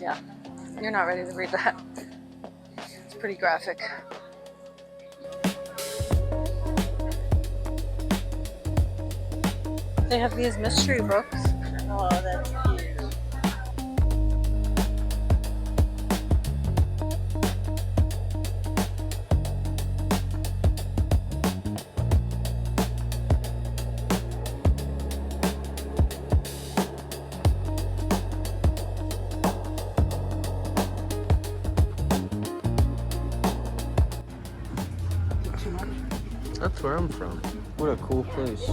Yeah, you're not ready to read that. It's pretty graphic. They have these mystery books. Oh, that's cute. That's where I'm from. What a cool place.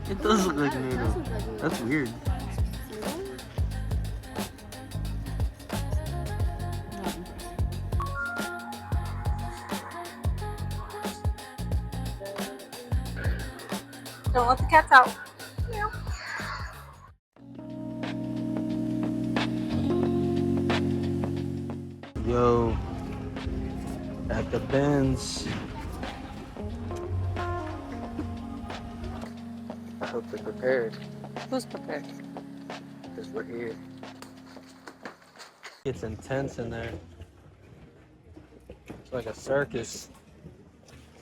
It does look like noodle. That's weird. Don't let the cats out. Yo, at the bins. I hope they're prepared. Who's prepared? Because we're here. It's intense in there. It's like a circus.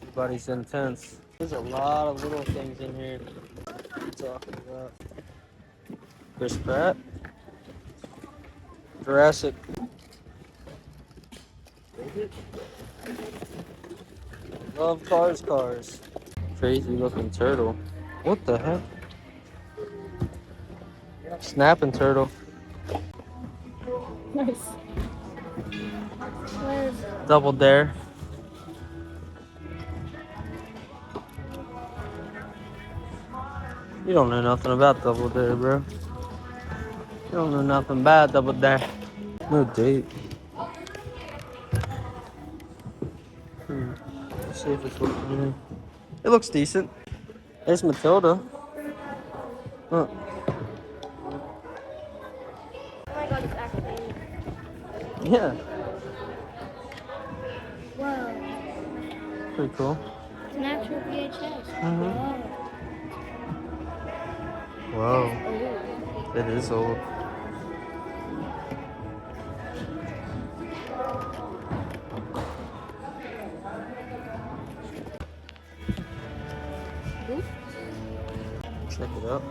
Everybody's intense. There's a lot of little things in here. What are you talking about? Chris Pratt? Jurassic. Love cars, cars. Crazy looking turtle. What the heck? Snapping turtle. Nice. Double Dare. You don't know nothing about Double Dare, bro. You don't know nothing about Double Dare. No date. Let's see if it's looking good. It looks decent. There's Matilda. Huh. Oh my god, it's actually. Yeah, Whoa. pretty cool. It's an actual VHS. Mhm. Whoa, it is old. Check it out.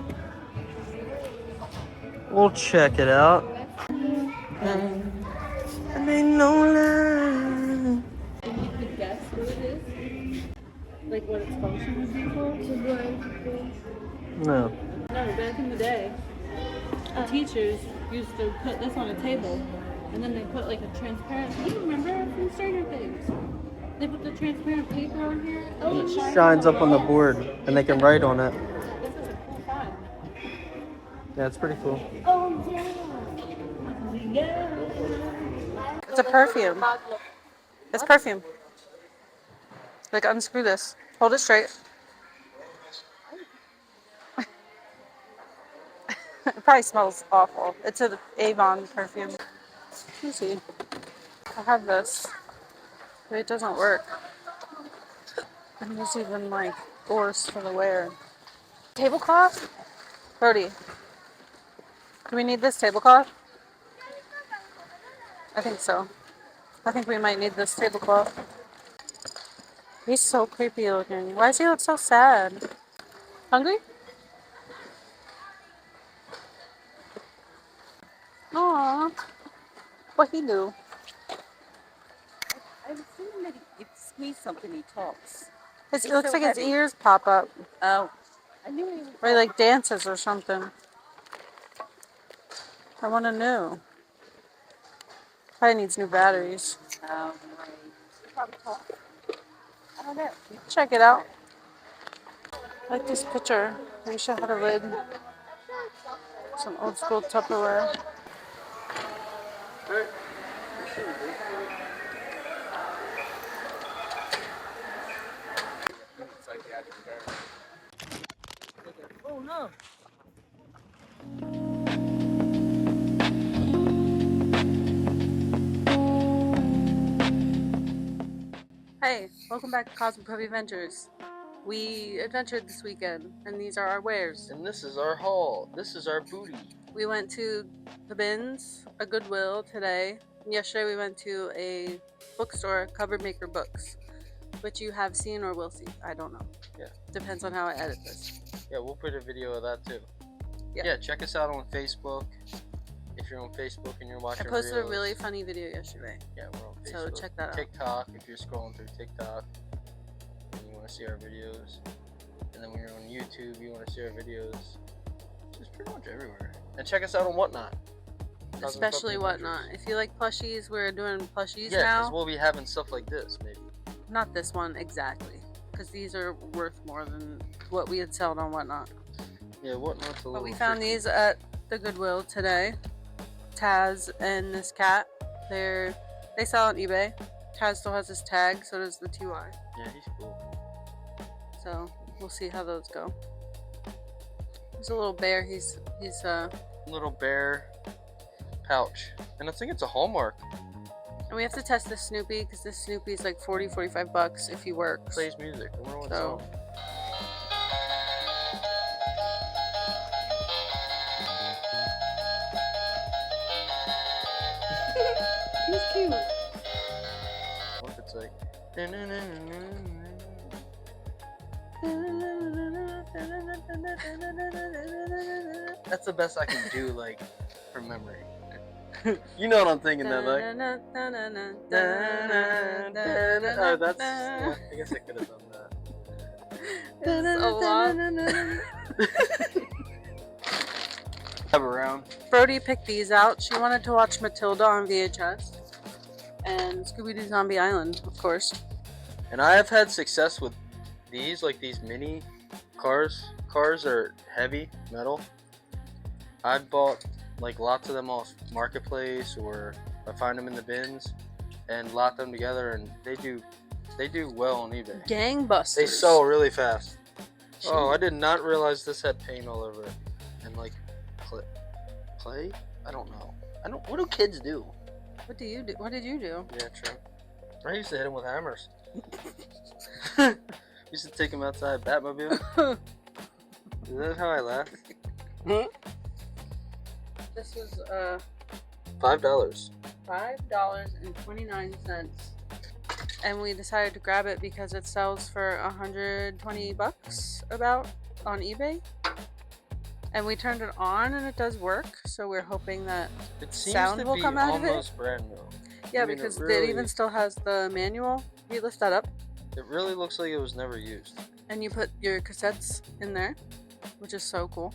We'll check it out. And ain't no lie. You could guess what it is? Like what its function would be for? To blind people. No. No, back in the day, the teachers used to put this on a table, and then they put like a transparent. You remember from Stranger Things? They put the transparent paper on here. And it shines up on the board, and they can write on it. This is a cool find. Yeah, it's pretty cool. Oh yeah. It's a perfume. It's perfume. Like, unscrew this. Hold it straight. It probably smells awful. It's an Avon perfume. Let's see. I have this, but it doesn't work. And it's even like forced for the wear. tablecloth? Brody, do we need this tablecloth? I think so. I think we might need this tablecloth. He's so creepy looking. Why does he look so sad? Hungry? Aww. What he do? I've seen that if squeeze something, he talks. It looks so like his heavy. ears pop up. Oh, I knew he was. Or he like dances or something. I want to know. Probably needs new batteries. Oh, right. He probably talks. I don't know. Check it out. I like this picture. I wish I had a lid. Some old school Tupperware. Oh no. Hey, welcome back to Cosmic Puppy Adventures. We adventured this weekend, and these are our wares. And this is our haul. This is our booty. We went to the Bins, a Goodwill today. And yesterday we went to a bookstore, Cover Maker Books, which you have seen or will see. I don't know. Yeah. Depends on how I edit this. Yeah, we'll put a video of that too. Yeah. Yeah, check us out on Facebook. If you're on Facebook and you're watching I posted reels. a really funny video yesterday. Yeah, we're on Facebook. So check that out. TikTok, if you're scrolling through TikTok and you want to see our videos. And then when you're on YouTube, you want to see our videos. Just pretty much everywhere. And check us out on Whatnot. Cosmic Especially Puppy Whatnot. Adventures. If you like plushies, we're doing plushies Yeah, because now. we'll be having stuff like this, maybe. Not this one exactly, because these are worth more than what we had sold on Whatnot. Yeah, Whatnot's a little But we found tricky. these at the Goodwill today. Taz and this cat. They sell on eBay. Taz still has his tag, so does the TY. Yeah, he's cool. So we'll see how those go. There's a little bear. He's Little bear pouch. And I think it's a Hallmark. and we have to test this Snoopy because this Snoopy's like $40-$45 if he works. Plays music. I wonder what So- song. He's cute. What if it's like. That's the best I can do, like, from memory. You know what I'm thinking, that like. Oh, that's. I guess I could have done that. It's a lot. Have around. Brody picked these out. She wanted to watch Matilda on VHS. And Scooby-Doo Zombie Island, of course. And I have had success with these, like these mini cars. Cars are heavy metal. I've bought like lots of them off Marketplace, or I find them in the bins and lot them together, and they do well on eBay. Gangbusters. They sell really fast. Oh, I did not realize this had paint all over it. And like clay? I don't know. What do kids do? What do you do? What did you do? Yeah, true. I used to hit them with hammers. Used to take them outside Batmobile. Is that how I laugh? This was $5. $5.29, and we decided to grab it because it sells for $120 about on eBay. And we turned it on and it does work, so we're hoping that It seems sound to will be come out of it. almost brand new. Yeah, I mean, because really, it even still has the manual. You lift that up it really looks like it was never used. and you put your cassettes in there, which is so cool.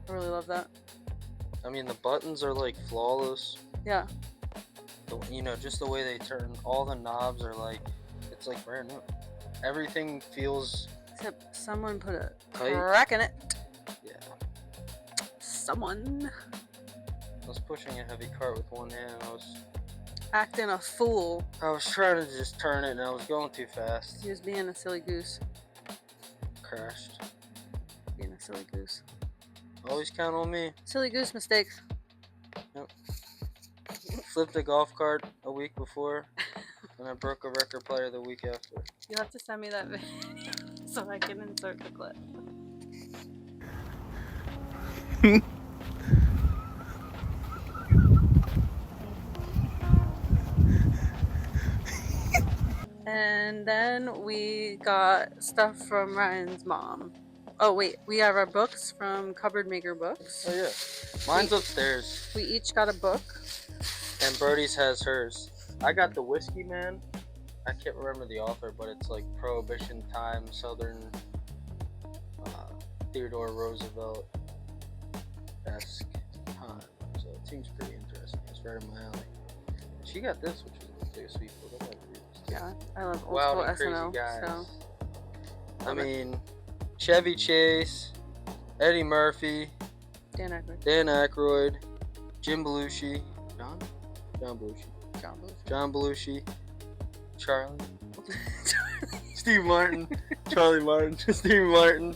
I really love that. I mean, the buttons are like flawless. Yeah. Just the way they turn. All the knobs are like, it's like brand new. Everything feels Except someone put a tight. crack in it. Yeah. Someone I was pushing a heavy cart with one hand. acting a fool. I was trying to just turn it, and I was going too fast. He was being a silly goose. Crashed. Being a silly goose. Always count on me. Silly goose mistakes. Flipped a golf cart a week before, and I broke a record player the week after. You'll have to send me that video so I can insert the clip. And then we got stuff from Ryan's mom. Oh wait, we have our books from Cupboard Maker Books. Oh yeah, mine's upstairs, We each got a book. and Brody's has hers. I got the Whiskey Man. I can't remember the author, but it's like Prohibition time, Southern Theodore Roosevelt esque time. So it seems pretty interesting. It's right in my alley. She got this, which was the biggest sweet book. I like to read this too. Yeah, I love old Wild school and Crazy SNL. Guys. So I love it. mean, Chevy Chase, Eddie Murphy, Dan Aykroyd. Dan Aykroyd, Jim Belushi, John Belushi, John Belushi, Charlie, Steve Martin, Charlie Martin, Steve Martin,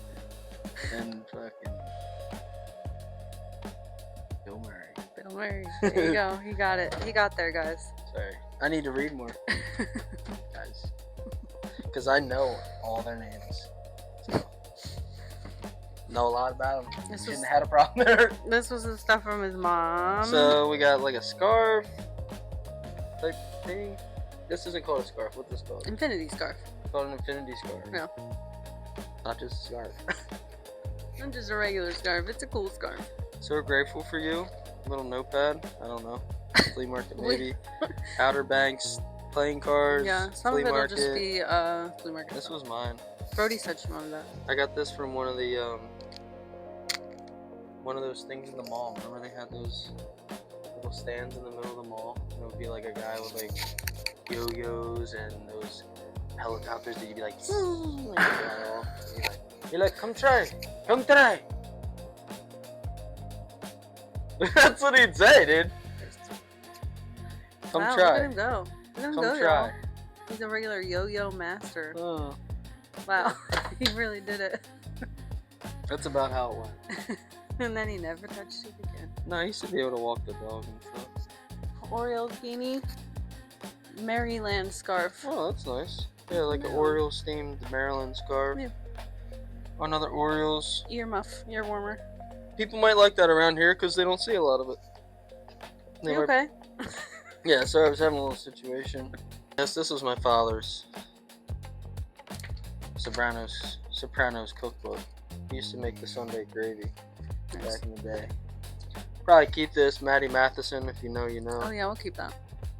and fucking Bill Murray. Bill Murray. There you go. He got it. He got there, guys. Sorry, I need to read more, guys, because I know all their names. So, know a lot about them. This Shouldn't was- have had a problem there. This was the stuff from his mom. So we got like a scarf type thing. This isn't called a scarf. What's this called? Infinity scarf. It's called an infinity scarf. Yeah. Not just a scarf. Not just a regular scarf. It's a cool scarf. So we're grateful for you. Little notepad. I don't know. Flea market maybe. Outer Banks playing cards. Yeah, some flea of it'll market. just be flea market. This stuff. was mine. Brody said she wanted that. I got this from one of those things in the mall. Remember they had those little stands in the middle of the mall? And it would be like a guy with like yo-yos and those helicopters that you'd be like, like fly off. You're like, come try. That's what he'd say, dude. Come Wow, try. Look at him go. Look at him Come go, try. y'all. He's a regular yo-yo master. Oh, Wow, he really did it. that's about how it went. And then he never touched it again. No, I used to be able to walk the dog and stuff. Orioles beanie, Maryland scarf. Oh, that's nice. Yeah, like an No. Orioles themed Maryland scarf. Yeah. Another Orioles. Ear muff, ear warmer. People might like that around here because they don't see a lot of it. They You might- okay? Yeah, sorry, I was having a little situation. Yes, this was my father's Sopranos cookbook. He used to make the Sunday gravy back in the day. Probably keep this. Matty Matheson, if you know, you know. Oh yeah, we'll keep that.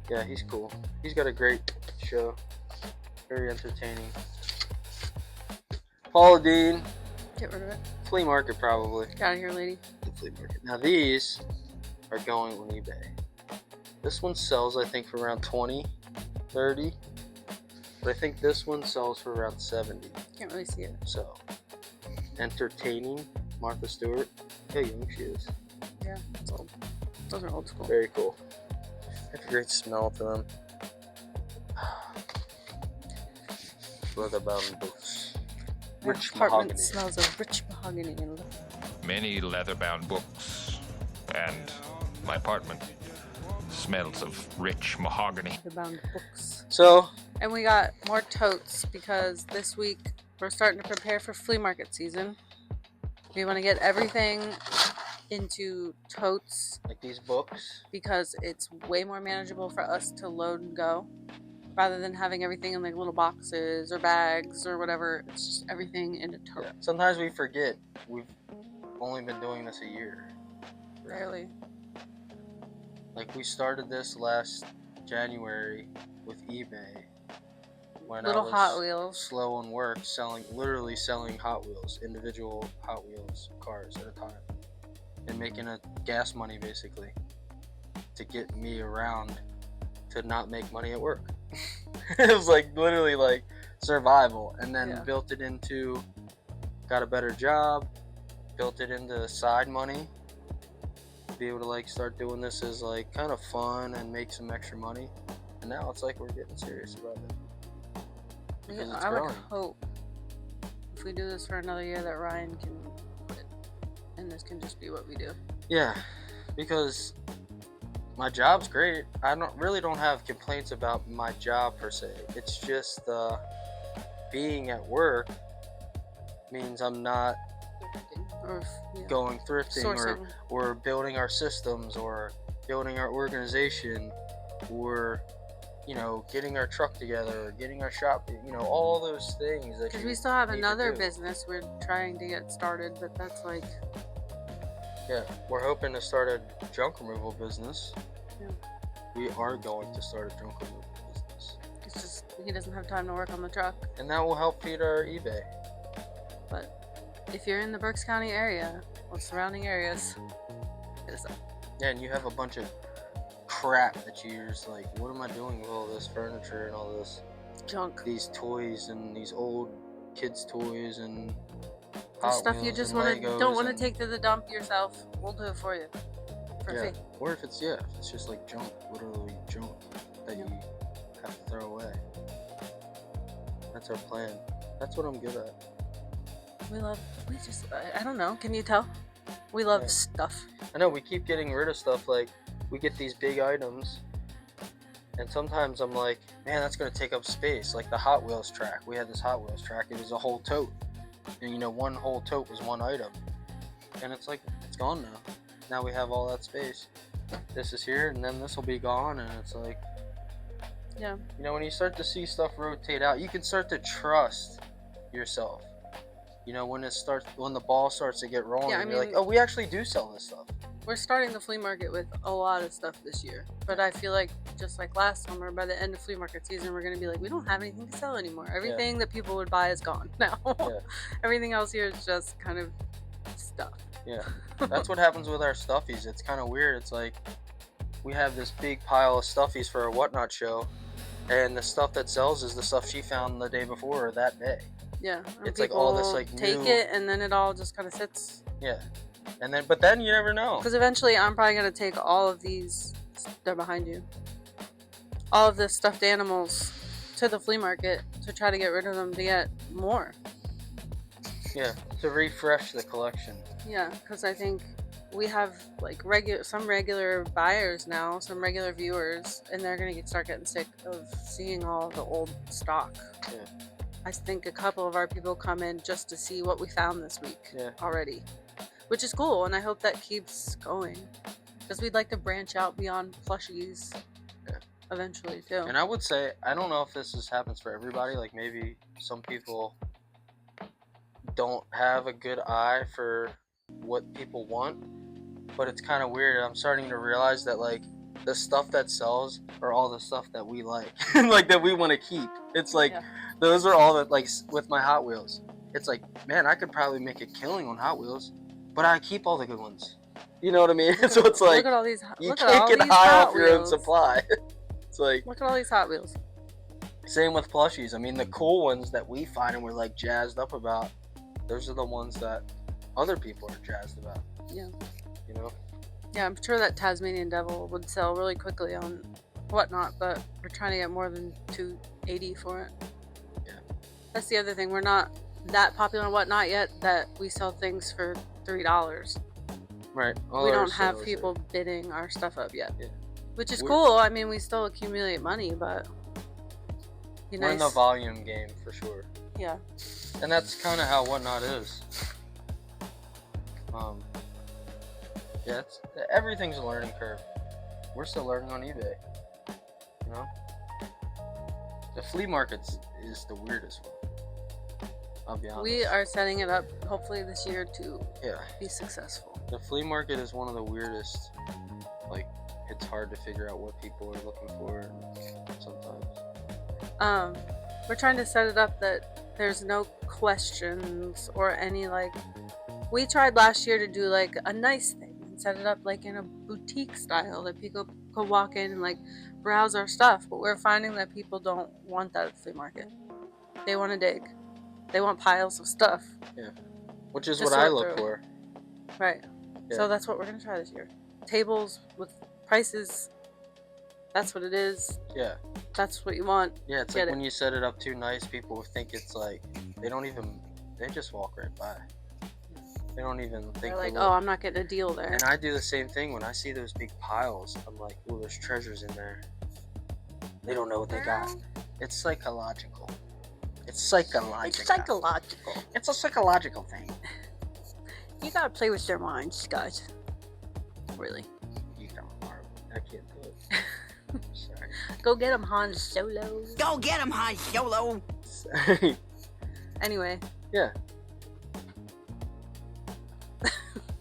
Yeah, he's cool. He's got a great show. Very entertaining. Paula Dean, Get rid of it. flea market probably. Get out of here, lady. The flea market. Now these are going on eBay. This one sells, I think, for around 20, 30. But I think this one sells for around 70. Can't really see it. So, entertaining. Martha Stewart. How young she is. Yeah, it's old. Those are old school. Very cool. They have a great smell to them. Leather-bound books. My Rich apartment mahogany. smells of rich mahogany and Many leather-bound books, and my apartment smells of rich mahogany. leather-bound books. So, And we got more totes because this week we're starting to prepare for flea market season. We want to get everything into totes like these books. because it's way more manageable for us to load and go rather than having everything in like little boxes or bags or whatever. It's just everything in a tote. Yeah. Sometimes we forget we've only been doing this a year. Barely. Like we started this last January with eBay when I Little was Hot Wheels. slow on work, literally selling Hot Wheels, individual Hot Wheels cars at a time, and making a gas money basically to get me around to not make money at work. It was like literally like survival, and then Yeah. built it into, got a better job, built it into side money, be able to like start doing this as like kind of fun and make some extra money, and now it's like we're getting serious about it. Because it's I would growing. hope if we do this for another year that Ryan can quit and this can just be what we do. Yeah, because my job's great. I don't have complaints about my job per se. It's just being at work means I'm not or going thrifting sourcing. or building our systems or building our organization or getting our truck together or getting our shop, all those things that Because you we still have need to another do. business we're trying to get started, but that's like, Yeah, we're hoping to start a junk removal business. Yeah. We are going to start a junk removal business, it's just he doesn't have time to work on the truck. and that will help feed our eBay. But if you're in the Berks County area or surrounding areas, hit us up. Yeah, and you have a bunch of crap that you're just like, what am I doing with all this furniture and all this Junk. these toys and these old kids' toys and The Hot stuff you Wheels just and don't Legos want to and- take to the dump yourself. We'll do it for you. For Yeah, free. or if it's just like junk, literally junk that you have to throw away. That's our plan. That's what I'm good at. I don't know, can you tell? We love Yeah. stuff. I know we keep getting rid of stuff. Like we get these big items, and sometimes I'm like, man, that's gonna take up space. Like the Hot Wheels track. We had this Hot Wheels track. It was a whole tote, and one whole tote was one item, and it's like it's gone now. Now we have all that space. This is here, and then this will be gone, and it's like, Yeah. when you start to see stuff rotate out, you can start to trust yourself. When the ball starts to get rolling, Yeah, I and you're like, mean- oh, we actually do sell this stuff. We're starting the flea market with a lot of stuff this year. But I feel like just like last summer, by the end of flea market season, we're gonna be like, we don't have anything to sell anymore. Everything that people would buy is gone now. Yeah. Everything else here is just kind of stuff. Yeah, that's what happens with our stuffies. It's kind of weird. It's like we have this big pile of stuffies for a Whatnot show, and the stuff that sells is the stuff she found the day before or that day. Yeah. And It's like all this, people like, take new- it and then it all just kind of sits. Yeah, but then you never know. Because eventually I'm probably gonna take all of these, they're behind you, all of the stuffed animals to the flea market to try to get rid of them to get more. Yeah, to refresh the collection. Yeah, because I think we have like some regular buyers now, some regular viewers, and they're gonna start getting sick of seeing all the old stock. Yeah. I think a couple of our people come in just to see what we found this week Yeah. already, which is cool, and I hope that keeps going because we'd like to branch out beyond plushies eventually too. And I would say, I don't know if happens for everybody. Like maybe some people don't have a good eye for what people want, but it's kind of weird. I'm starting to realize that like the stuff that sells are all the stuff that we like, like that we want to keep. It's like those are all that, like with my Hot Wheels. It's like, man, I could probably make a killing on Hot Wheels, but I keep all the good ones. You know what I mean? So it's like look at all these. you Look at can't all get these high Hot off your own Wheels. supply. It's like Look at all these Hot Wheels. same with plushies. I mean, the cool ones that we find and we're like jazzed up about, those are the ones that other people are jazzed about. Yeah. You know? Yeah, I'm sure that Tasmanian Devil would sell really quickly on Whatnot, but we're trying to get more than $280 for it. Yeah. That's the other thing. We're not that popular on Whatnot yet that we sell things for $3. Right. We don't have people bidding our stuff up yet. Yeah. Which is We're- cool. I mean, we still accumulate money, but be We're in the nice. volume game for sure. Yeah. And that's kind of how Whatnot is. Yeah, everything's a learning curve. We're still learning on eBay. You know? The flea market is the weirdest one. I'll be honest. We are setting it up hopefully this year to Yeah. be successful. The flea market is one of the weirdest. Like, it's hard to figure out what people are looking for sometimes. We're trying to set it up that there's no questions or any like. We tried last year to do like a nice thing and set it up like in a boutique style that people could walk in and like browse our stuff. But we're finding that people don't want that at the flea market. They want to dig. They want piles of stuff. Yeah. Which is To what I sort look through. for. Right. Yeah. So that's what we're gonna try this year. Tables with prices. That's what it is. Yeah. That's what you want. Yeah, it's Get like it. when you set it up too nice, people think it's like, they just walk right by. They don't even think They're to like, look. oh, I'm not getting a deal there. And I do the same thing when I see those big piles. I'm like, oh, there's treasures in there. They don't know what they got. It's psychological. It's psychological. It's psychological. It's a psychological thing. You gotta play with their minds, guys. Really. You don't marvel. I can't do it. Sorry. Go get him, Han Solo. Go get him, Han Solo. Sorry. Anyway, Yeah.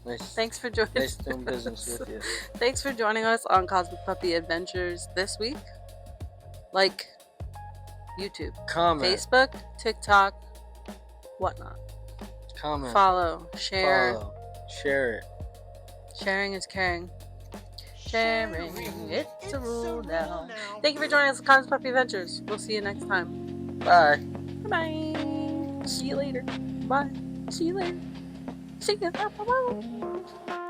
Nice. thanks for joining. Nice doing business with you. Thanks for joining us on Cosmic Puppy Adventures this week. Like YouTube, Comment. Facebook, TikTok, whatnot. Comment. Follow, share. Follow. Share it. Sharing is caring. Sharing, it's a rule now. Thank you for joining us on Cosmic Puppy Adventures. We'll see you next time. Bye. Bye. See you later. Bye. See you later. See ya. Bye.